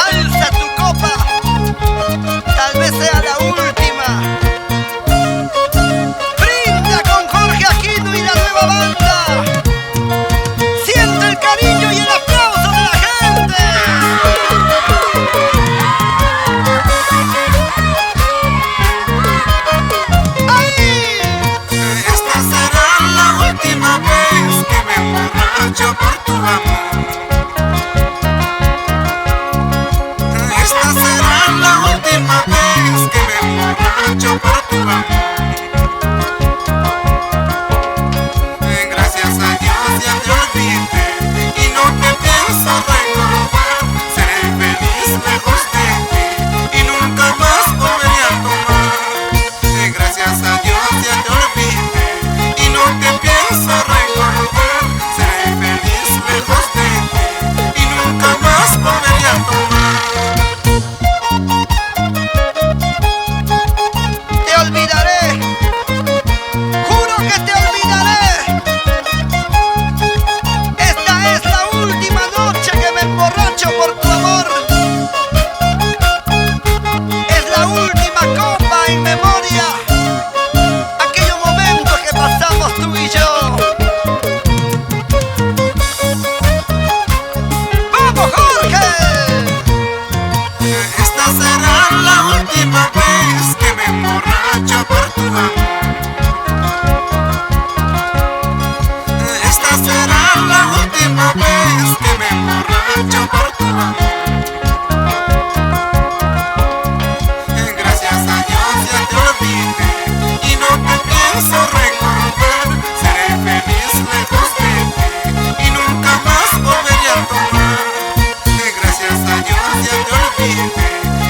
Alza tu copa, tal vez sea la última. Brinda con Jorge Aquino y la nueva banda. Siente el cariño y el aplauso de la gente. ¡Ay! Esta será la última vez que me emborracho por tu amor. Esta será la última vez que me emborracho por tu amor. Gracias a Dios ya te olvidé y no te pienso recordar. Seré feliz lejos de ti y nunca más volveré a tomar. Gracias a Dios ya te olvidé y no te pienso recordar. Seré feliz lejos de ti y nunca más volveré a tomar. Te olvidaré, juro que te olvidaré. Esta es la última noche que me emborracho por tu amor. Es la última copa en memoria, aquellos momentos que pasamos tú y yo. ¡Vamos, Jorge! Esta será la última vez que me emborracho por tu amor. Esta será la última vez que me emborracho por tu amor. Gracias a Dios ya te olvidé y no te pienso recordar. Seré feliz lejos de ti y nunca más volveré a tomar. Gracias a Dios ya te olvidé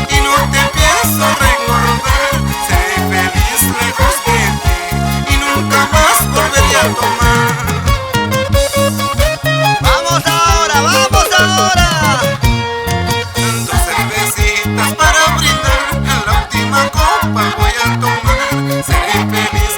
y no te pienso recordar. Seré feliz lejos de ti y nunca más volveré a tomar. ¡Vamos ahora, vamos ahora! Dos cervecitas para brindar, en la última copa voy a tomar. Seré feliz